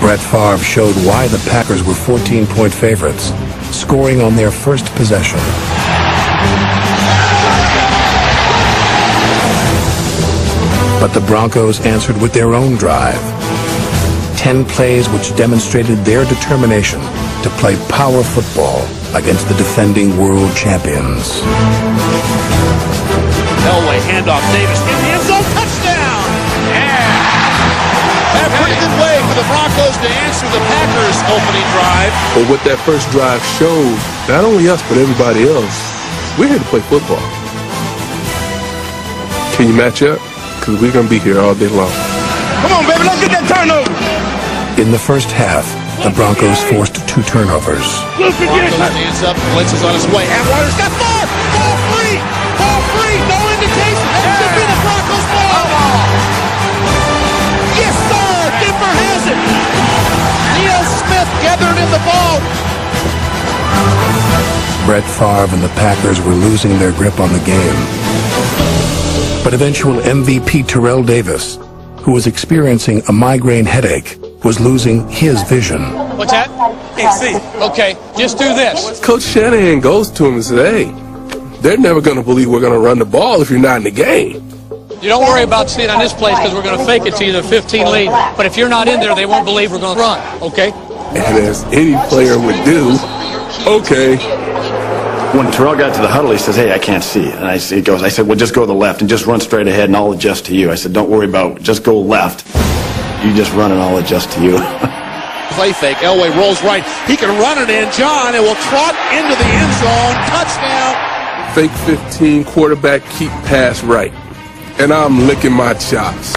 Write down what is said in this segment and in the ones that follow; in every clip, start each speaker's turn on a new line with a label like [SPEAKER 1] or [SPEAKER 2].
[SPEAKER 1] Brett Favre showed why the Packers were 14-point favorites, scoring on their first possession. But the Broncos answered with their own drive. 10 plays which demonstrated their determination to play power football against the defending world champions.
[SPEAKER 2] Elway, handoff, Davis in the end zone, touchdown! Yeah! A pretty good way for the Broncos to answer the Packers' opening drive.
[SPEAKER 3] But what that first drive showed, not only us but everybody else, we're here to play football. Can you match up? Because we're going to be here all day long.
[SPEAKER 2] Come on, baby, let's get that turnover!
[SPEAKER 1] In the first half, the Broncos forced 2 turnovers.
[SPEAKER 2] Broncos stands up, blitz is on his way. Atwater's got ball! Ball free! Ball free! No indication! That should be the Broncos' ball! Yes, sir! Denver has it! Neil Smith gathered in the ball.
[SPEAKER 1] Brett Favre and the Packers were losing their grip on the game. But eventual MVP Terrell Davis, who was experiencing a migraine headache, was losing his vision.
[SPEAKER 2] What's that? Can't see. Okay, just do this.
[SPEAKER 3] Coach Shanahan goes to him and says, hey, they're never going to believe we're going to run the ball if you're not in the game.
[SPEAKER 2] You don't worry about seeing on this place because we're going to fake it to you, the 15 lead. But if you're not in there, they won't believe we're going to run, okay?
[SPEAKER 3] And as any player would do, okay.
[SPEAKER 4] When Terrell got to the huddle, he says, hey, I can't see. And I said, well, just go to the left and just run straight ahead and I'll adjust to you. I said, don't worry about it. Just go left. You just run and I'll adjust to you.
[SPEAKER 2] Play fake. Elway rolls right. He can run it in. John, it will trot into the end zone. Touchdown.
[SPEAKER 3] Fake 15, quarterback, keep pass right. And I'm licking my chops.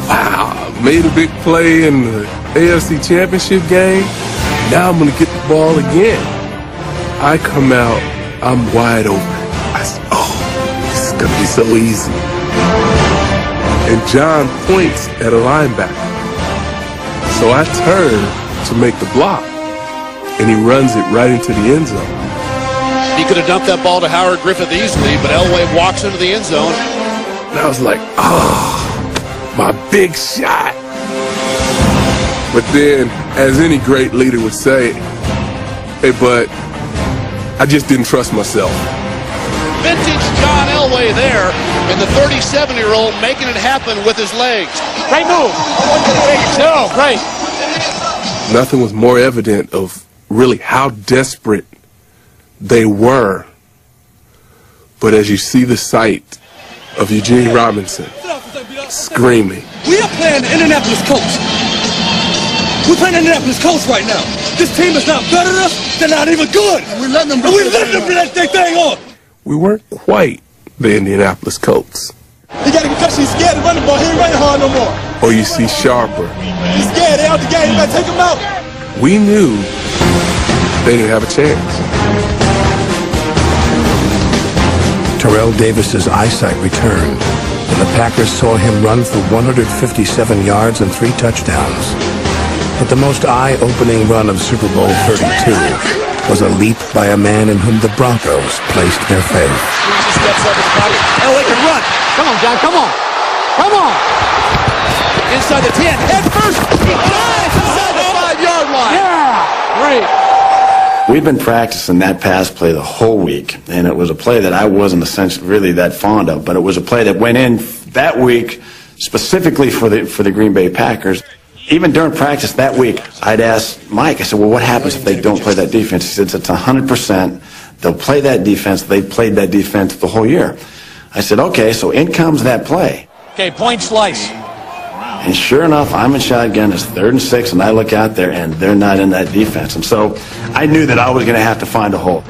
[SPEAKER 3] Wow, made a big play in the AFC Championship game. Now I'm going to get the ball again. I come out, I'm wide open. I said, oh, this is going to be so easy. And John points at a linebacker. So I turn to make the block, and he runs it right into the end zone.
[SPEAKER 2] He could have dumped that ball to Howard Griffith easily, but Elway walks into the end zone.
[SPEAKER 3] And I was like, oh, my big shot. But then, as any great leader would say, hey, but I just didn't trust myself.
[SPEAKER 2] Vintage John Elway there, and the 37-year-old making it happen with his legs. Great move. No, great.
[SPEAKER 3] Nothing was more evident of really how desperate they were. But as you see the sight of Eugene Robinson screaming.
[SPEAKER 5] We are playing the Indianapolis Colts. We're playing the Indianapolis Colts right now. This team is not better than us. They're not even good. We're letting them let their thing on.
[SPEAKER 3] We weren't quite the Indianapolis Colts.
[SPEAKER 5] He got a concussion. He's scared to run the ball. He ain't running hard no more.
[SPEAKER 3] Or you see Sharper.
[SPEAKER 5] He's scared. They out the game. You better take him out.
[SPEAKER 3] We knew they didn't have a chance.
[SPEAKER 1] Terrell Davis's eyesight returned, and the Packers saw him run for 157 yards and 3 touchdowns. But the most eye-opening run of Super Bowl 32 was a leap by a man in whom the Broncos placed their faith.
[SPEAKER 2] He steps up his pocket. Elway can run. Come on, John. Come on. Come on. Inside the 10. Head first. He dives inside the 5-yard line. Yeah. Great.
[SPEAKER 4] We'd been practicing that pass play the whole week, and it was a play that I wasn't essentially really that fond of, but it was a play that went in that week specifically for the Green Bay Packers. Even during practice that week, I'd ask Mike, I said, well, what happens if they don't play that defense? He said, it's 100%. They'll play that defense. They played that defense the whole year. I said, okay, so in comes that play.
[SPEAKER 2] Okay, point slice.
[SPEAKER 4] And sure enough, I'm in shotgun. It's 3rd and 6, and I look out there, and they're not in that defense. And so I knew that I was going to have to find a hole.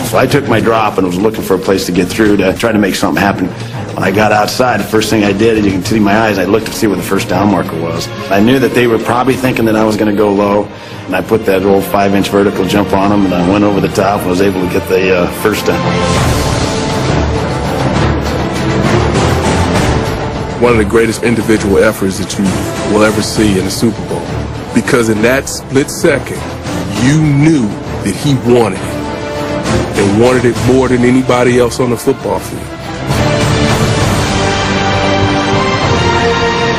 [SPEAKER 4] So I took my drop and was looking for a place to get through to try to make something happen. When I got outside, the first thing I did, and you can see my eyes, I looked to see where the first down marker was. I knew that they were probably thinking that I was going to go low, and I put that old 5-inch vertical jump on them, and I went over the top and was able to get the first down.
[SPEAKER 3] One of the greatest individual efforts that you will ever see in the Super Bowl. Because in that split second, you knew that he wanted it. And wanted it more than anybody else on the football field.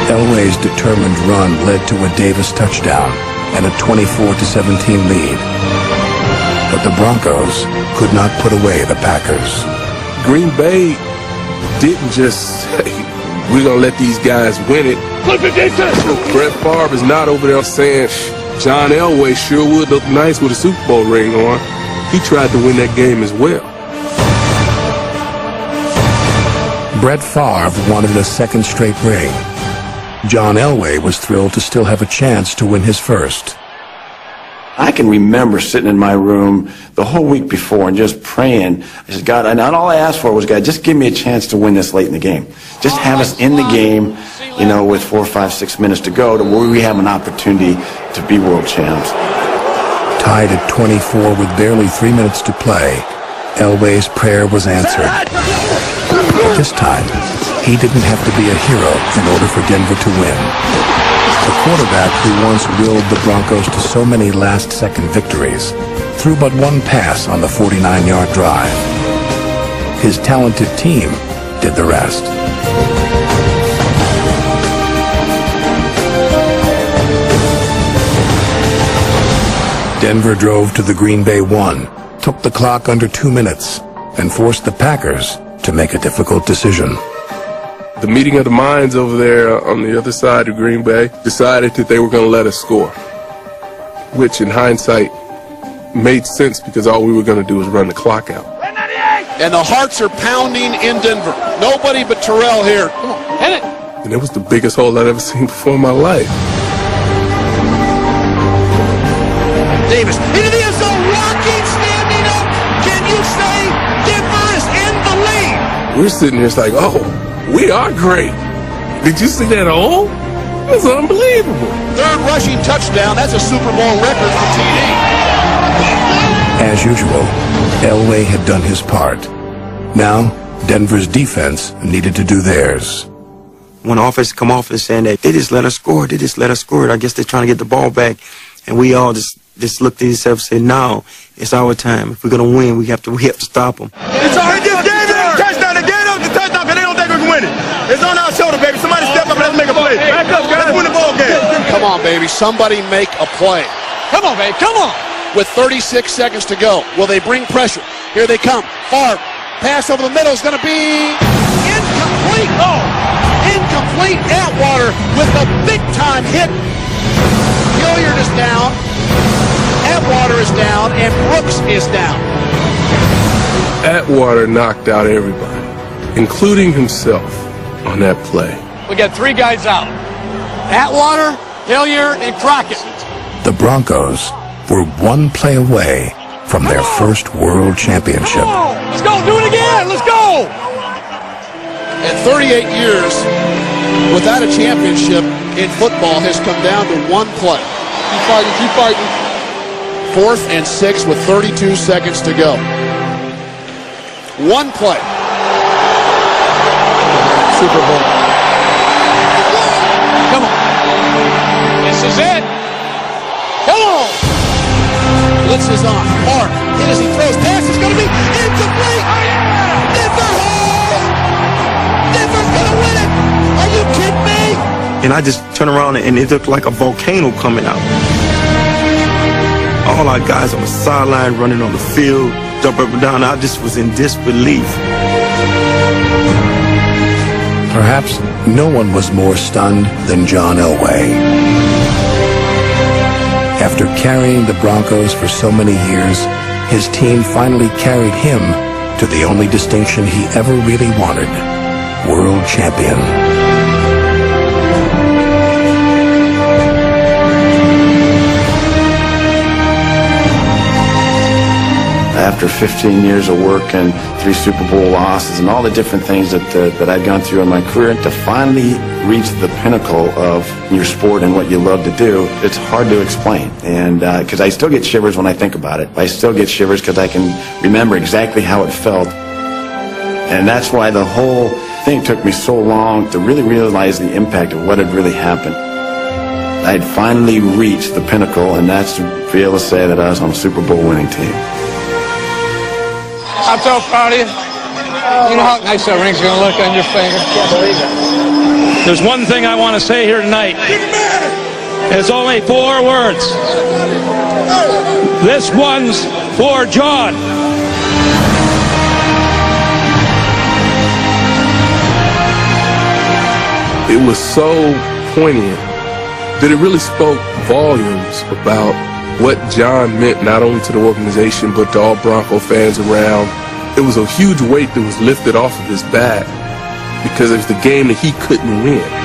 [SPEAKER 1] Elway's determined run led to a Davis touchdown and a 24-17 lead. But the Broncos could not put away the Packers.
[SPEAKER 3] Green Bay didn't just say, we're going to let these guys win it. Brett Favre is not over there saying, John Elway sure would look nice with a Super Bowl ring on. He tried to win that game as well.
[SPEAKER 1] Brett Favre wanted a second straight ring. John Elway was thrilled to still have a chance to win his first.
[SPEAKER 4] I can remember sitting in my room the whole week before and just praying. I said, God, and all I asked for was, God, just give me a chance to win this late in the game. Just have us in the game, you know, with 4, 5, 6 minutes to go to where we have an opportunity to be world champs.
[SPEAKER 1] Tied at 24 with barely 3 minutes to play, Elway's prayer was answered. But this time, he didn't have to be a hero in order for Denver to win. The quarterback who once willed the Broncos to so many last-second victories threw but one pass on the 49-yard drive. His talented team did the rest. Denver drove to the Green Bay 1, took the clock under 2 minutes, and forced the Packers to make a difficult decision.
[SPEAKER 3] The meeting of the minds over there on the other side of Green Bay decided that they were going to let us score, which in hindsight made sense because all we were going to do was run the clock out.
[SPEAKER 2] And the hearts are pounding in Denver. Nobody but Terrell here. Come on, hit it.
[SPEAKER 3] And it was the biggest hole I'd ever seen before in my life.
[SPEAKER 2] Davis into the end zone, rocking, standing up. Can you say Denver is in the lead?
[SPEAKER 3] We're sitting here, it's like, oh, we are great. Did you see that hole? That's unbelievable.
[SPEAKER 2] Third rushing touchdown. That's a Super Bowl record for TD.
[SPEAKER 1] As usual, Elway had done his part. Now, Denver's defense needed to do theirs.
[SPEAKER 6] When offense come off and saying that they just let us score, I guess they're trying to get the ball back, and we all just looked at each other and said, no, it's our time. If we're gonna win, we have to stop them.
[SPEAKER 5] It's already just gave them the touchdown. They gave them the touchdown because they don't think we can win it. It's on our shoulder, baby. Somebody step up and let's make a play. Back up, guys. Let's win the ball game.
[SPEAKER 2] Come on, baby. Somebody make a play. Come on, baby. Come on. With 36 seconds to go, will they bring pressure? Here they come. Favre. Pass over the middle is going to be incomplete. Oh, incomplete. Atwater with a big-time hit. Hilliard is down. Atwater is down, and Brooks is down.
[SPEAKER 3] Atwater knocked out everybody, including himself, on that play.
[SPEAKER 2] We got 3 guys out. Atwater, Hilliard, and Crockett.
[SPEAKER 1] The Broncos were 1 play away from their first world championship.
[SPEAKER 2] Let's go, do it again, let's go! And 38 years without a championship in football has come down to 1 play. Keep fighting, keep fighting. 4th and 6 with 32 seconds to go. 1 play. Super Bowl. Come on. This is it. Come on. Blitz is on. Mark. Hit as he throws. Pass is going to be incomplete. Oh, yeah. Denver. Denver's going to win it. Are you kidding me?
[SPEAKER 6] And I just turned around and it looked like a volcano coming out. All our guys on the sideline running on the field, jumping up and down. I just was in disbelief.
[SPEAKER 1] Perhaps no one was more stunned than John Elway. After carrying the Broncos for so many years, his team finally carried him to the only distinction he ever really wanted, world champion.
[SPEAKER 4] After 15 years of work and 3 Super Bowl losses and all the different things that I'd gone through in my career, to finally reach the pinnacle of your sport and what you love to do, it's hard to explain. And because I still get shivers when I think about it. I still get shivers because I can remember exactly how it felt. And that's why the whole thing took me so long to really realize the impact of what had really happened. I'd finally reached the pinnacle, and that's to be able to say that I was on a Super Bowl winning team.
[SPEAKER 5] I'm so proud of you.
[SPEAKER 7] You know how nice that ring's going to look on your finger? Can't believe it.
[SPEAKER 8] There's one thing I want to say here tonight. It's only 4 words. This one's for John.
[SPEAKER 3] It was so poignant that it really spoke volumes about what John meant not only to the organization but to all Bronco fans around. It was a huge weight that was lifted off of his back because it was the game that he couldn't win.